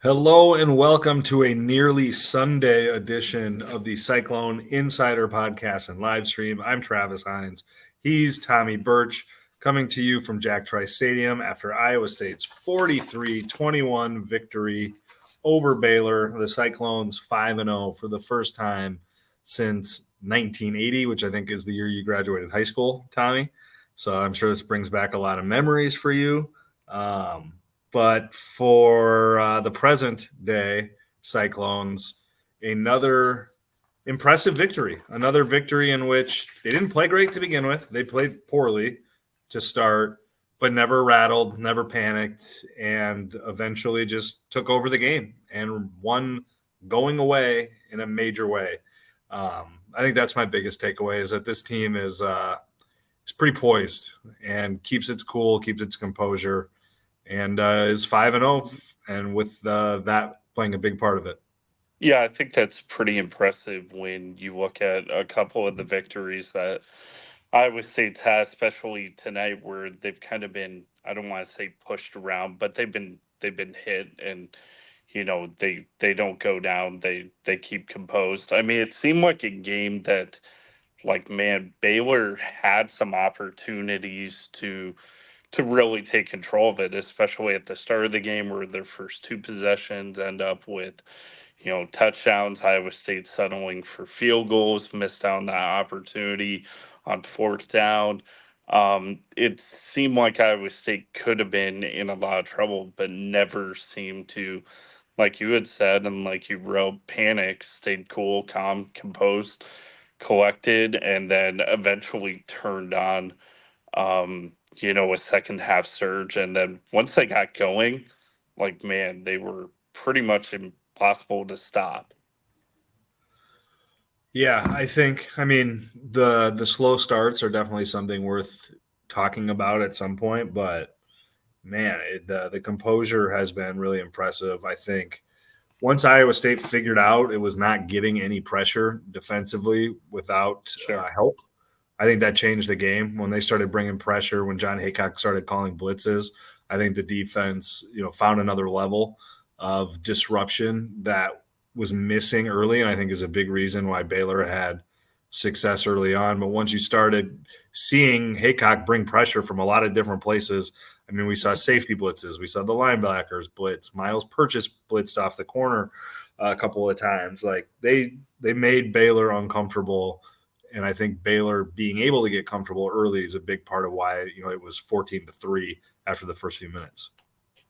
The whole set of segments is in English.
Hello and welcome to a nearly Sunday edition of the Cyclone Insider Podcast and live stream. I'm Travis Hines. He's Tommy Birch, coming to you from Jack Trice Stadium after Iowa State's 43-21 victory over Baylor. The Cyclones 5-0 for the first time since 1980, which I think is the year you graduated high school, Tommy. So I'm sure this brings back a lot of memories for you. But for the present day Cyclones, another impressive victory. Another victory in which they didn't play great to begin with. They played poorly to start, but never rattled, never panicked, and eventually just took over the game and won going away in a major way. I think that's my biggest takeaway is that this team is pretty poised and keeps its cool, keeps its composure, and is 5-0, and with that playing a big part of it. Yeah, I think that's pretty impressive when you look at a couple of the victories that Iowa State's had, especially tonight, where they've kind of been, I don't want to say pushed around, but they've been hit, and they don't go down. They keep composed. I mean, it seemed like a game that, like, man, Baylor had some opportunities to really take control of it, especially at the start of the game where their first two possessions end up with, touchdowns. Iowa State settling for field goals, missed out on that opportunity on fourth down. It seemed like Iowa State could have been in a lot of trouble, but never seemed to, like you had said, and like you wrote, panic, stayed cool, calm, composed, collected, and then eventually turned on a second half surge. And then once they got going, like, man, they were pretty much impossible to stop. Yeah, I mean, the slow starts are definitely something worth talking about at some point, but man, the composure has been really impressive. I think once Iowa State figured out it was not getting any pressure defensively without Sure. help, I think that changed the game when they started bringing pressure. When John Haycock started calling blitzes, I think the defense, found another level of disruption that was missing early, and I think is a big reason why Baylor had success early on. But once you started seeing Haycock bring pressure from a lot of different places, I mean, we saw safety blitzes, we saw the linebackers blitz, Miles Purchase blitzed off the corner a couple of times. Like they made Baylor uncomfortable. And I think Baylor being able to get comfortable early is a big part of why, it was 14-3 after the first few minutes.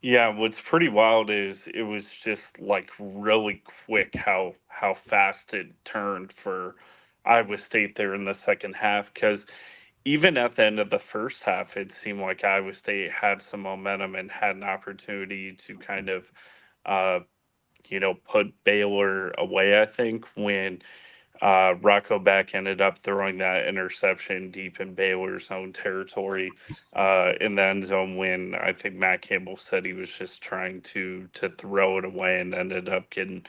Yeah, what's pretty wild is it was just like really quick how fast it turned for Iowa State there in the second half. Because even at the end of the first half, it seemed like Iowa State had some momentum and had an opportunity to kind of, uh, put Baylor away. I think when Rocco Beck ended up throwing that interception deep in Baylor's own territory in the end zone when I think Matt Campbell said he was just trying to throw it away and ended up getting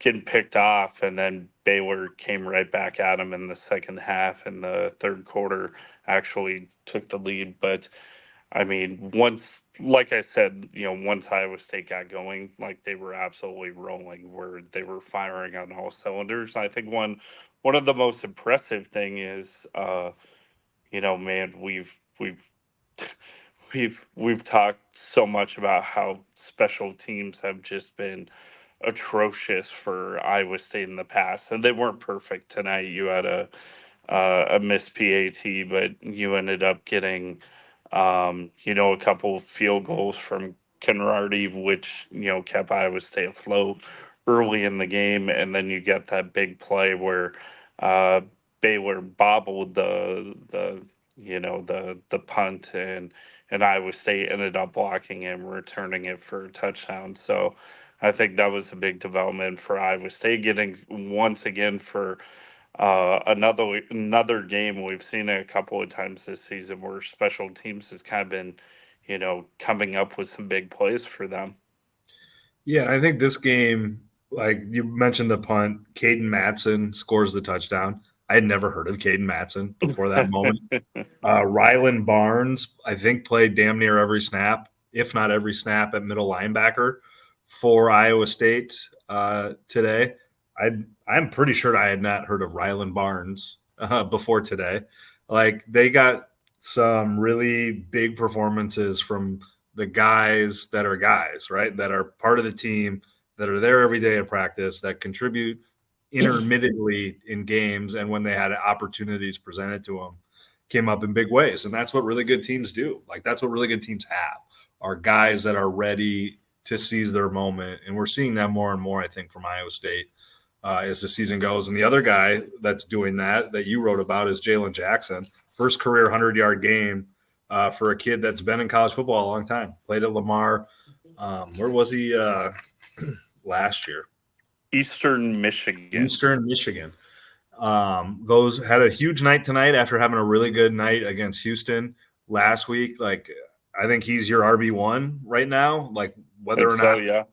picked off. And then Baylor came right back at him in the second half, and the third quarter actually took the lead. But I mean, once, like I said, once Iowa State got going, like, they were absolutely rolling, where they were firing on all cylinders. I think one of the most impressive thing is, man, we've we've talked so much about how special teams have just been atrocious for Iowa State in the past, and they weren't perfect tonight. You had a missed PAT, but you ended up getting a couple of field goals from Kenrarty, which, kept Iowa State afloat early in the game. And then you get that big play where uh, Baylor bobbled the punt, and Iowa State ended up blocking him, returning it for a touchdown. So I think that was a big development for Iowa State, getting once again for another game. We've seen it a couple of times this season where special teams has kind of been, coming up with some big plays for them. Yeah, I think this game, like you mentioned the punt, Caden Matson scores the touchdown. I had never heard of Caden Matson before that moment. Rylan Barnes, I think, played damn near every snap, if not every snap, at middle linebacker for Iowa State today. I'm pretty sure I had not heard of Ryland Barnes before today. Like, they got some really big performances from the guys that are guys, right? That are part of the team, that are there every day in practice, that contribute intermittently in games, and when they had opportunities presented to them, came up in big ways. And that's what really good teams do. Like, that's what really good teams have, are guys that are ready to seize their moment. And we're seeing that more and more, I think, from Iowa State as the season goes. And the other guy that's doing that you wrote about is Jalen Jackson. First career 100-yard game for a kid that's been in college football a long time. Played at Lamar. Where was he last year? Eastern Michigan. Had a huge night tonight after having a really good night against Houston last week. Like, I think he's your RB1 right now. Like, whether or not, yeah.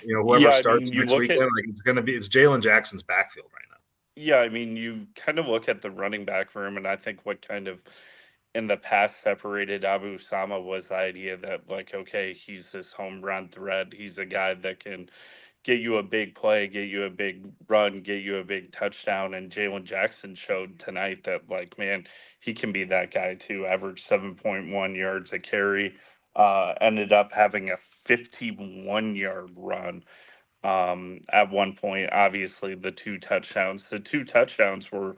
Whoever starts next weekend, it's Jalen Jackson's backfield right now. Yeah, I mean, you kind of look at the running back room, and I think what kind of in the past separated Abu Sama was the idea that, like, okay, he's this home run threat. He's a guy that can get you a big play, get you a big run, get you a big touchdown. And Jalen Jackson showed tonight that, like, man, he can be that guy too. Averaged 7.1 yards a carry, ended up having a 51-yard run at one point. Obviously, the two touchdowns were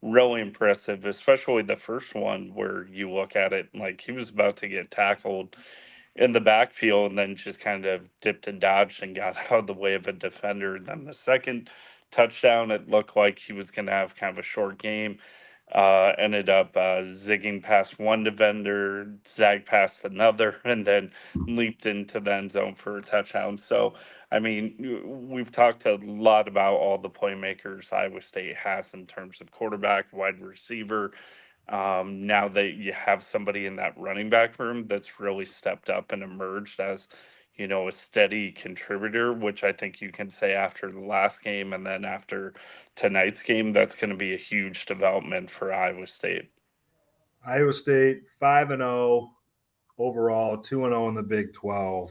really impressive, especially the first one where you look at it like he was about to get tackled in the backfield and then just kind of dipped and dodged and got out of the way of a defender. And then the second touchdown, it looked like he was going to have kind of a short game. Ended up zigging past one defender, zagged past another, and then leaped into the end zone for a touchdown. So, I mean, we've talked a lot about all the playmakers Iowa State has in terms of quarterback, wide receiver. Now that you have somebody in that running back room that's really stepped up and emerged as, a steady contributor, which I think you can say after the last game and then after tonight's game, that's going to be a huge development for Iowa State. Iowa State 5-0 overall, 2-0 in the Big 12.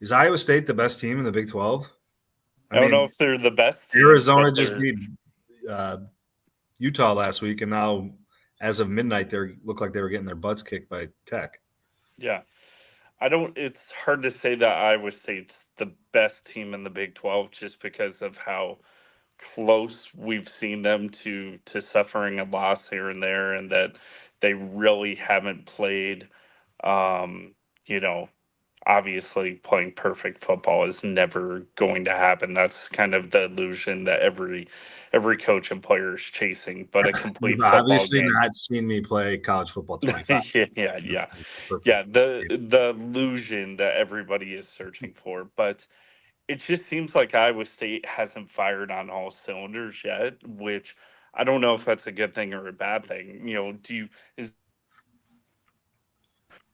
Is Iowa State the best team in the Big 12? I don't know if they're the best team. Arizona just beat Utah last week, and now, as of midnight, they look like they were getting their butts kicked by Tech. Yeah. It's hard to say that Iowa State's the best team in the Big 12 just because of how close we've seen them to suffering a loss here and there, and that they really haven't played, obviously playing perfect football is never going to happen. That's kind of the illusion that every coach and player is chasing, but a complete You've football obviously game. not seen me play college football 25. yeah. The illusion that everybody is searching for, but it just seems like Iowa State hasn't fired on all cylinders yet, which I don't know if that's a good thing or a bad thing.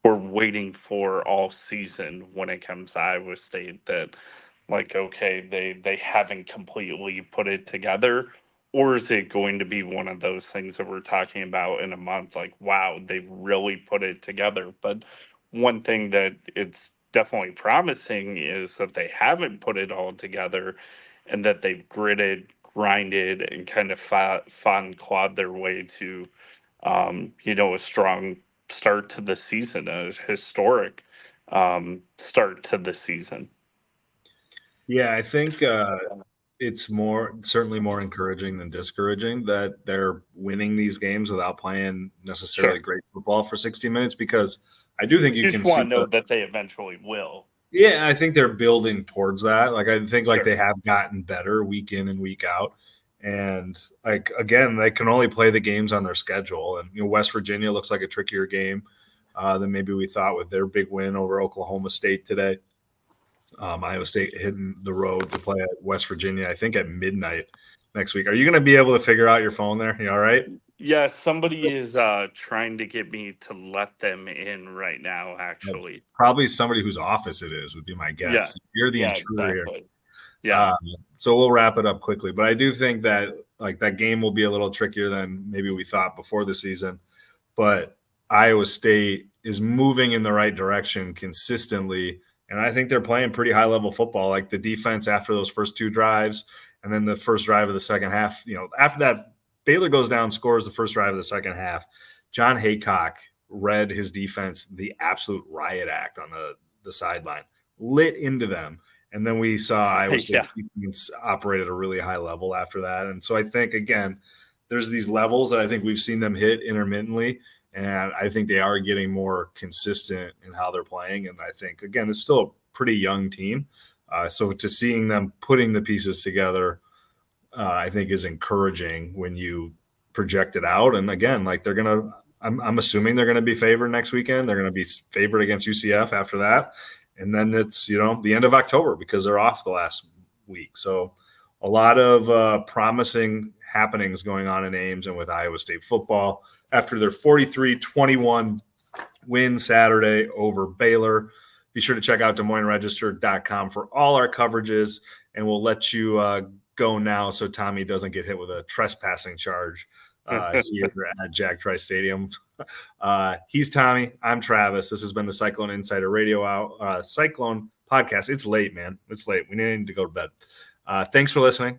We're waiting for all season when it comes to Iowa State that, like, okay, they haven't completely put it together, or is it going to be one of those things that we're talking about in a month, like, wow, they really put it together? But one thing that it's definitely promising is that they haven't put it all together, and that they've gritted, grinded, and kind of fought and clawed their way to a strong start to the season, a historic start to the season. Yeah, I think it's certainly more encouraging than discouraging that they're winning these games without playing necessarily great football for 60 minutes, because I do think you can want to know that they eventually will. Yeah, I think they're building towards that. Like, I think they have gotten better week in and week out. And, like, again, they can only play the games on their schedule. And, West Virginia looks like a trickier game than maybe we thought with their big win over Oklahoma State today. Iowa State hitting the road to play at West Virginia, I think, at midnight next week. Are you going to be able to figure out your phone there? You all right? Yeah, somebody is trying to get me to let them in right now, actually. Probably somebody whose office it is would be my guess. Yeah. You're the intruder exactly. here. Yeah. So we'll wrap it up quickly. But I do think that, like, that game will be a little trickier than maybe we thought before the season. But Iowa State is moving in the right direction consistently, And I think they're playing pretty high-level football. Like the defense after those first 2 drives and then the first drive of the second half, after that, Baylor goes down, scores the first drive of the second half. John Haycock read his defense the absolute riot act on the sideline, lit into them. And then we saw Iowa State's defense operate at a really high level after that. And so I think, again, there's these levels that I think we've seen them hit intermittently. And I think they are getting more consistent in how they're playing. And I think, again, it's still a pretty young team. So to seeing them putting the pieces together, I think is encouraging when you project it out. And again, like I'm assuming they're going to be favored next weekend. They're going to be favored against UCF after that. And then it's, the end of October because they're off the last week. So a lot of promising happenings going on in Ames and with Iowa State football after their 43-21 win Saturday over Baylor. Be sure to check out DesMoinesRegister.com for all our coverages, and we'll let you go now so Tommy doesn't get hit with a trespassing charge here at Jack Trice Stadium. He's Tommy. I'm Travis. This has been the Cyclone Insider Radio Cyclone podcast. It's late, man. It's late. We need to go to bed. Thanks for listening.